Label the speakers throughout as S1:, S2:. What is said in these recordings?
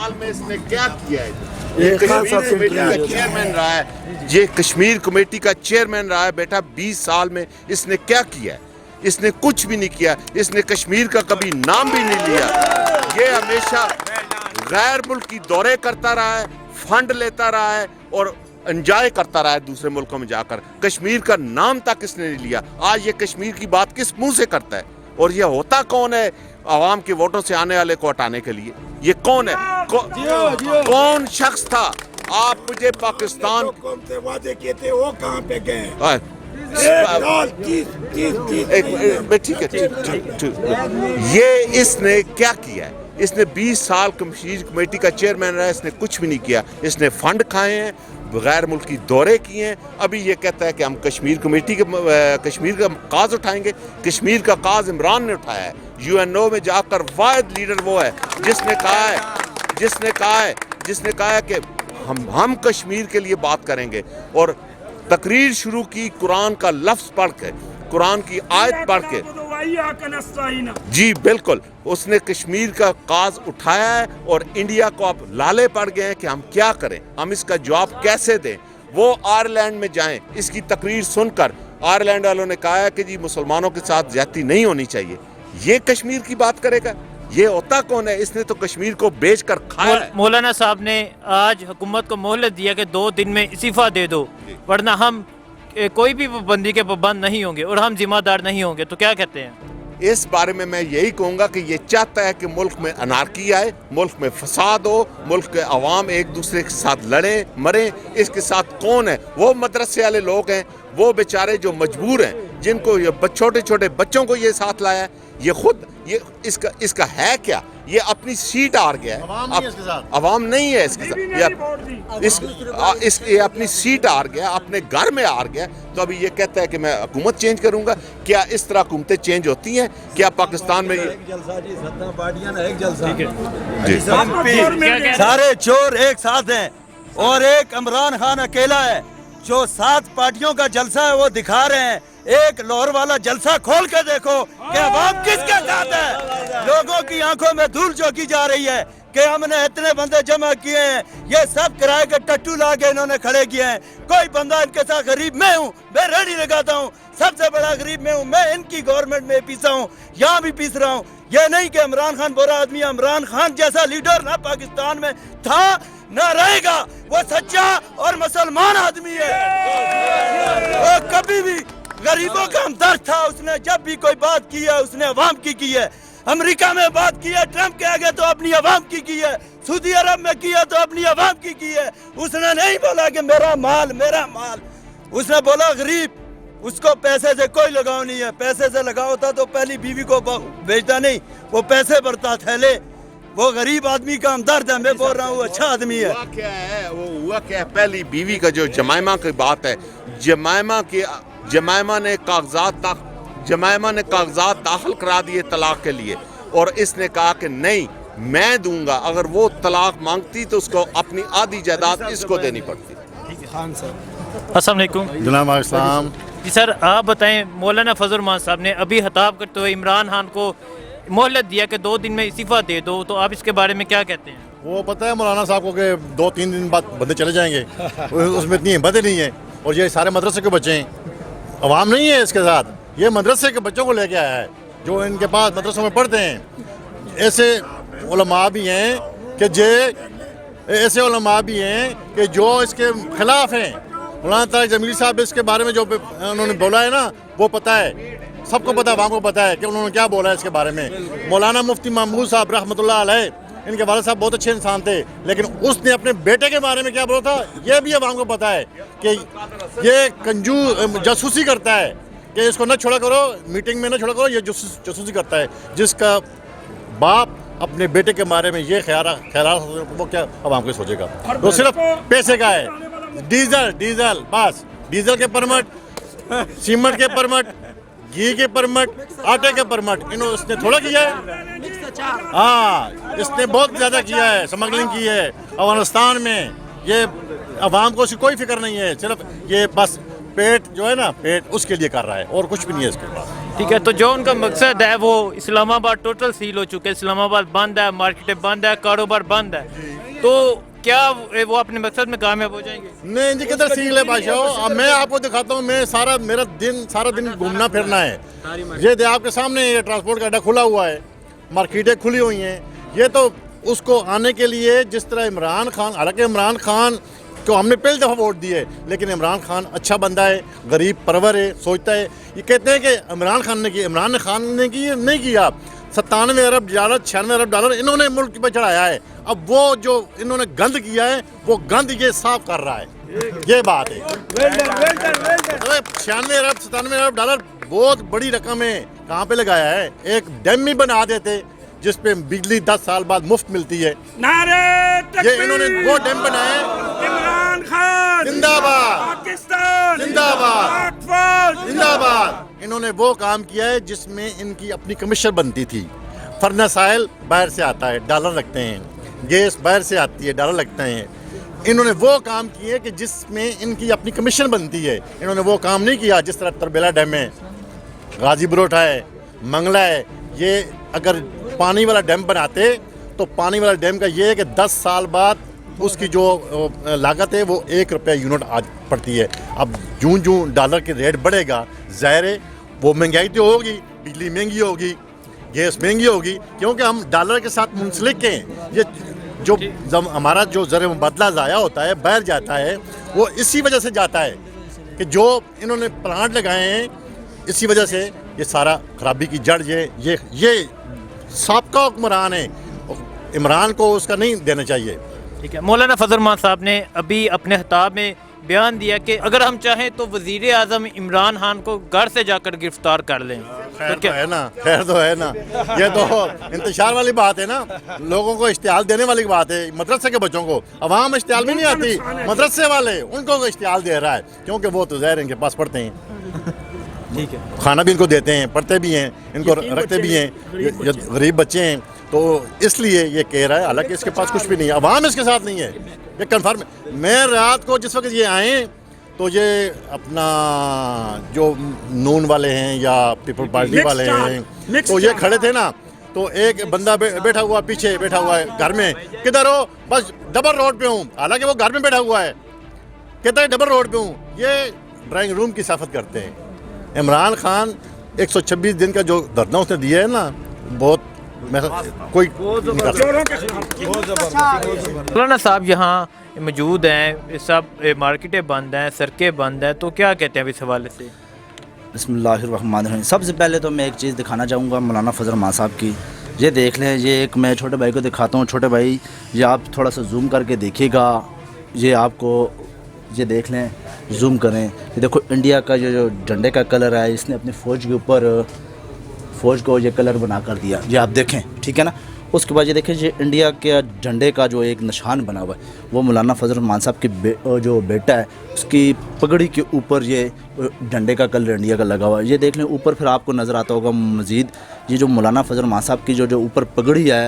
S1: साल में इसने क्या किया है? ये कश्मीर कमेटी का चेयरमैन रहा है, ये कश्मीर कमेटी का चेयरमैन रहा है बेटा। 20 साल में इसने क्या किया है? इसने कुछ भी नहीं किया। इसने कश्मीर का कभी नाम भी नहीं लिया। ये हमेशा गैर मुल्की दौरे करता रहा है, फंड लेता रहा है और एंजॉय करता रहा है दूसरे मुल्कों में जाकर। कश्मीर का नाम तक इसने नहीं लिया। आज ये कश्मीर की बात किस मुंह से करता है? और ये होता कौन है आवाम के वोटों से आने वाले को हटाने के लिए? ये कौन है? कौन शख्स था? आप मुझे पाकिस्तान
S2: से वादे किए थे वो कहाँ पे गए?
S1: ठीक है। ये इसने क्या किया है? इसने 20 साल कश्मीर कमेटी का चेयरमैन रहा है, इसने कुछ भी नहीं किया। इसने फंड खाए हैं, गैर मुल्की दौरे किए हैं। अभी ये कहता है कि हम कश्मीर कमेटी के कश्मीर का काज उठाएंगे। कश्मीर का काज इमरान ने उठाया है। यूएनओ में जाकर वाहिद लीडर वो है जिसने कहा है कि हम कश्मीर के लिए बात करेंगे। और तकरीर शुरू की कुरान का लफ्ज़ पढ़ के, कुरान की आयत पढ़ के। जी बिल्कुल, उसने कश्मीर का काज उठाया है और इंडिया को अब लाले पड़ गए हैं कि हम क्या करें, हम इसका जवाब कैसे दें। वो आयरलैंड में जाएं, इसकी तकरीर सुनकर आयरलैंड वालों ने कहा है कि जी मुसलमानों के साथ ज्यादती नहीं होनी चाहिए। ये कश्मीर की बात करेगा? ये होता कौन है? इसने तो कश्मीर को बेच कर खाया है।
S3: मौलाना साहब ने आज हुकूमत को मोहलत दिया कि 2 दिन में इस्तीफा दे दो, वरना हम कोई भी पाबंदी के पाबंद नहीं होंगे और हम जिम्मेदार नहीं होंगे। तो क्या कहते हैं?
S1: इस बारे में मैं यही कहूँगा कि ये चाहता है कि मुल्क में अनारकी आए, मुल्क में फसाद हो, मुल्क के अवाम एक दूसरे के साथ लड़े मरें। इसके साथ कौन है? वो मदरसे वाले लोग हैं, वो बेचारे जो मजबूर हैं, जिनको ये छोटे छोटे बच्चों को ये साथ लाया है। ये खुद ये इसका है क्या? ये अपनी सीट हार गया है। अवाम नहीं है इसके साथ। ये अपनी सीट हार गया, अपने घर में हार गया। तो अभी ये कहता है कि मैं हुकूमत चेंज करूंगा। क्या इस तरह हुकूमतें चेंज होती हैं? क्या पाकिस्तान में
S4: सारे चोर एक साथ हैं और एक इमरान खान अकेला है जो 7 पार्टियों का जलसा है वो दिखा रहे हैं। एक लाहौर वाला जलसा खोल के देखो कि अवाम किसके साथ है। लोगों की आंखों में धूल झोंकी जा रही है कि हमने इतने बंदे जमा किए हैं, ये सब किराए के टट्टू ला के इन्होंने खड़े किए हैं। कोई बंदा इनके साथ गरीब मैं हूँ, मैं रेडी लगाता हूँ, सबसे बड़ा गरीब मैं हूँ। मैं इनकी गवर्नमेंट में पीसा हूँ, यहाँ भी पीस रहा हूँ। ये नहीं कि इमरान खान बुरा आदमी है। इमरान खान जैसा लीडर ना पाकिस्तान में था ना रहेगा। वो सच्चा और मुसलमान आदमी है। वो कभी भी गरीबों का हमदर्द था। उसने जब भी कोई बात की है उसने अवाम की है। अमेरिका में बात की है ट्रंप के आगे तो अपनी अवाम की है। सऊदी अरब में किया तो अपनी अवाम की है। उसने नहीं बोला कि मेरा माल मेरा माल। उसने बोला गरीब, उसको पैसे से कोई लगाव नहीं है। पैसे से लगाव होता तो पहली बीवी को बेचता नहीं, वो पैसे भरता थैले। वो गरीब आदमी का हमदर्द है। मैं बोल रहा हूँ अच्छा आदमी है।
S1: हुआ क्या है? वो हुआ क्या है? पहली बीवी का जो जमाइमा की बात है, जमाइमा ने कागजात दाखिल करा दिए तलाक के लिए और इसने कहा कि नहीं मैं दूंगा। अगर वो तलाक मांगती तो उसको अपनी आधी जायदाद इसको देनी पड़ती।
S3: अस्सलाम वालेकुम।
S4: जनाब अस्सलाम।
S3: जी सर, आप बताएं, मौलाना फजल रहमान साहब ने अभी खिताब करते हुए इमरान खान को मोहलत दिया कि 2 दिन में इस्तीफा दे दो, तो आप इसके बारे में क्या कहते हैं?
S5: वो पता है मौलाना साहब को कि 2-3 दिन बाद बंदे चले जाएंगे। उसमें इतनी हिम्मत नहीं है। और ये सारे मदरसे के बच्चे हैं, अवाम नहीं है इसके साथ। ये मदरसे के बच्चों को लेके आया है जो इनके पास मदरसों में पढ़ते हैं। ऐसे उलमा भी हैं कि जो इसके खिलाफ हैं। मौलाना तारिक जमीली साहब इसके बारे में जो उन्होंने बोला है ना, वो पता है, सबको पता है, अवाम को पता है कि उन्होंने क्या बोला है इसके बारे में। मौलाना मुफ्ती महमूद साहब रहमतुल्लाह अलैह, इनके वालिद साहब बहुत अच्छे इंसान थे, लेकिन उसने अपने बेटे के बारे में क्या बोला था ये भी अवाम को पता है कि ये जासूसी करता है कि इसको न छोड़ा करो, मीटिंग में न छोड़ा करो। ये जासूसी करता है। जिसका बाप अपने बेटे के बारे में ये ख्याल वो क्या अवाम को सोचेगा? वो सिर्फ पैसे का है। डीजल बस, डीजल के परमट, सीमेंट के परमट, घी के परमट, आटे के परमट, इसने थोड़ा किया है। हाँ, इसने बहुत ज़्यादा किया है, स्मगलिंग की है अफगानिस्तान में। ये अवाम को उसकी कोई फिक्र नहीं है, सिर्फ ये बस पेट जो है ना, पेट उसके लिए कर रहा है और कुछ भी नहीं है इसके पास।
S3: ठीक है, तो जो उनका मकसद है वो इस्लामाबाद टोटल सील हो चुके हैं, इस्लामाबाद बंद है, मार्केटें बंद है, कारोबार बंद है, तो क्या वो अपने मकसद में कामयाब हो जाएंगे?
S5: नहीं जी, किधर सीख ले बादशाह। अब मैं आपको दिखाता हूँ, मैं सारा दिन घूमना फिरना है। ये दे आपके सामने ये ट्रांसपोर्ट का अड्डा खुला हुआ है, मार्केटें खुली हुई हैं। ये तो उसको आने के लिए जिस तरह इमरान खान, हालांकि इमरान खान को हमने पहली दफ़ा वोट दिए, लेकिन इमरान खान अच्छा बंदा है, गरीब परवर है, सोचता है। ये कहते हैं कि इमरान खान ने नहीं किया। 97 अरब डॉलर 96 अरब डॉलर इन्होंने मुल्क पर चढ़ाया है। अब वो जो इन्होंने गंद किया है, वो गंद ये साफ कर रहा है, ये बात है। 96 अरब 97 अरब डॉलर बहुत बड़ी रकम है, कहाँ पे लगाया है? एक डैम ही बना देते जिस पे बिजली 10 साल बाद मुफ्त मिलती है।
S2: नारे
S5: ये इन्होंने वो डैम बनाए।
S2: इमरान खान
S5: जिंदाबाद,
S2: पाकिस्तान
S5: जिंदाबाद,
S2: फौज
S5: जिंदाबाद। इन्होंने वो काम किया है जिसमें इनकी अपनी कमीशन बनती थी। फर्नेस ऑयल बाहर से आता है, डॉलर लगते हैं, गैस बाहर से आती है, डॉलर लगते हैं। इन्होंने वो काम किए कि जिसमें इनकी अपनी कमीशन बनती है। इन्होंने वो काम नहीं किया जिस तरह तरबेला डैम है, गाजी बरोटा है, मंगला है। ये अगर पानी वाला डैम बनाते तो पानी वाला डैम का ये है कि 10 साल बाद उसकी जो लागत है वो 1 रुपया यूनिट आज पड़ती है। अब जूं डॉलर की रेट बढ़ेगा, ज़ाहिर है वो महंगाई तो होगी, बिजली महंगी होगी, गैस महंगी होगी, क्योंकि हम डॉलर के साथ मुंसलिक हैं। ये जो जब हमारा जो ज़र मुबादला ज़ाया होता है, बाहर जाता है, वो इसी वजह से जाता है कि जो इन्होंने प्लांट लगाए हैं, इसी वजह से ये सारा खराबी की जड़ ये साबका हुक्मरान है। इमरान को उसका नहीं देना चाहिए।
S3: ठीक है, मौलाना फजल रहमान साहब ने अभी अपने खिताब में बयान दिया कि अगर हम चाहें तो वज़ीर आज़म इमरान खान को घर से जाकर गिरफ्तार कर लें।
S5: खैर तो है ना, खैर तो है ना। ये तो इंतशार वाली बात है ना, लोगों को इश्तिहाल देने वाली बात है। मदरसे के बच्चों को अवाम इश्तिहाल भी नहीं आती, मदरसे वाले उनको इश्तिहाल दे रहा है, क्योंकि वो तो ज़ाहिर इनके पास पढ़ते हैं।
S3: ठीक है,
S5: खाना भी इनको देते हैं, पढ़ते भी हैं, इनको रखते भी हैं। ये गरीब बच्चे हैं, तो इसलिए ये कह रहा है। हालांकि इसके पास कुछ भी नहीं है, अवाम इसके साथ नहीं है, ये कन्फर्म। मैं रात को जिस वक्त ये आए तो ये अपना जो नून वाले हैं या पीपल पार्टी वाले हैं, तो ये खड़े थे ना, तो एक बंदा बैठा हुआ पीछे बैठा हुआ है घर में, किधर हो? बस डबल रोड पे हूँ। हालांकि वो घर में बैठा हुआ है, कहता है डबल रोड पे हूँ। ये ड्राइंग रूम की सियासत करते हैं। इमरान खान 126 दिन का जो धरना उसने दिया है ना, बहुत कोई नहीं कर सकता।
S3: मौलाना साहब यहाँ मौजूद हैं, सब मार्केटें बंद हैं, सड़कें बंद हैं, तो क्या कहते हैं इस हवाले से?
S6: बिस्मिल्लाहिर्रहमानिर्रहीम। सबसे पहले तो मैं एक चीज़ दिखाना चाहूँगा मौलाना फजल रहमान साहब की। ये देख लें, ये एक मैं छोटे भाई को दिखाता हूँ। छोटे भाई, ये आप थोड़ा सा जूम करके देखिएगा, ये आपको ये देख लें, जूम करें, ये देखो इंडिया का जो झंडे का कलर है, इसने अपनी फ़ौज के ऊपर फ़ौज को ये कलर बना कर दिया, ये आप देखें, ठीक है ना। उसके बाद ये देखें, ये इंडिया के झंडे का जो एक निशान बना हुआ है, वो मौलाना फजल रहमान साहब के जो बेटा है, उसकी पगड़ी के ऊपर ये झंडे का कलर इंडिया का लगा हुआ है। ये देख लें ऊपर, फिर आपको नज़र आता होगा मज़ीद ये जो मौलाना फजल रहमान साहब की जो ऊपर पगड़ी है,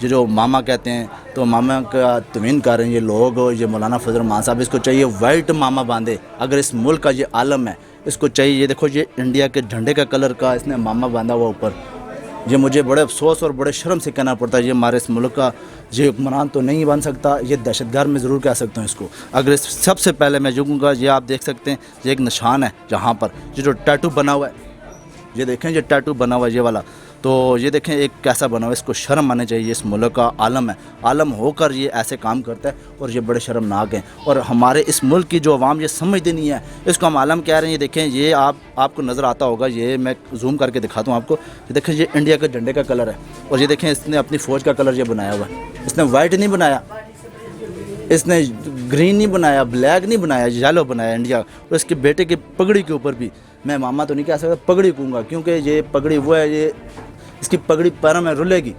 S6: ये जो मामा कहते हैं, तो मामा का तमीन कर रहे हैं ये लोग। ये मौलाना फजल रहमान साहब, इसको चाहिए वाइट मामा बांधे। अगर इस मुल्क का ये आलम है, इसको चाहिए, ये देखो ये इंडिया के झंडे का कलर का इसने मामा बांधा हुआ ऊपर। ये मुझे बड़े अफसोस और बड़े शर्म से कहना पड़ता है, ये हमारे इस मुल्क का ये हुक्मरान तो नहीं बन सकता, ये दहशतगर्द में ज़रूर कह सकता हूँ इसको। अगर सबसे पहले मैं जो कहूँगा, ये आप देख सकते हैं, ये एक निशान है जहाँ पर ये जो टैटू बना हुआ है, ये देखें, ये टैटू बना हुआ है ये वाला, तो ये देखें एक कैसा बना हुआ है। इसको शर्म आनी चाहिए, इस मुल्क का आलम है, आलम होकर ये ऐसे काम करता है, और ये बड़े शर्मनाक हैं। और हमारे इस मुल्क की जो अवाम ये समझती नहीं है, इसको हम आलम कह रहे हैं। ये देखें, ये आपको नज़र आता होगा, ये मैं जूम करके दिखाता हूँ आपको। ये देखें, ये इंडिया के झंडे का कलर है, और ये देखें इसने अपनी फ़ौज का कलर ये बनाया हुआ है। इसने वाइट नहीं बनाया, इसने ग्रीन नहीं बनाया, ब्लैक नहीं बनाया, येलो बनाया इंडिया। और इसके बेटे की पगड़ी के ऊपर भी, मैं मामा तो नहीं कह सकता, पगड़ी कहूँगा, क्योंकि ये पगड़ी वो है, ये इसकी पगड़ी पैरों में रुलेगी,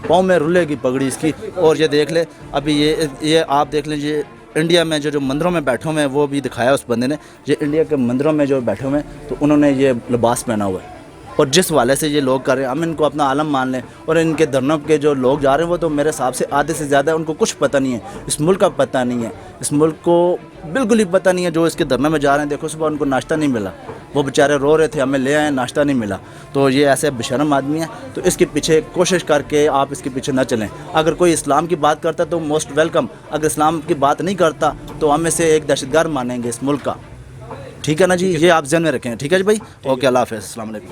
S6: पाँव में रुलेगी पगड़ी इसकी। और ये देख ले, अभी ये आप देख लें, ये इंडिया में जो मंदिरों में बैठे हुए हैं, वो भी दिखाया उस बंदे ने। ये इंडिया के मंदिरों में जो बैठे हुए हैं, तो उन्होंने ये लिबास पहना हुआ है, और जिस वाले से ये लोग कर रहे हैं, हम इनको अपना आलम मान लें। और इनके धरनों के जो लोग जा रहे हैं, वो तो मेरे हिसाब से आधे से ज़्यादा उनको कुछ पता नहीं है, इस मुल्क का पता नहीं है, इस मुल्क को बिल्कुल ही पता नहीं है। जो इसके धरने में जा रहे हैं, देखो सुबह उनको नाश्ता नहीं मिला, وہ बेचारे रो रहे थे, हमें ले आए, नाश्ता नहीं मिला। तो ये ऐसे बेशर्म आदमी है, तो इसके पीछे कोशिश करके आप इसके पीछे न चलें। अगर कोई इस्लाम की बात करता है तो मोस्ट वेलकम, अगर इस्लाम की बात नहीं करता तो हम इसे एक दहशतगर्द मानेंगे इस मुल्क का। ठीक है ना जी, ये आप ध्यान में रखें। ठीक है जी भाई, ओके, अल्लाह हाफ़िज़, अस्सलाम वालेकुम।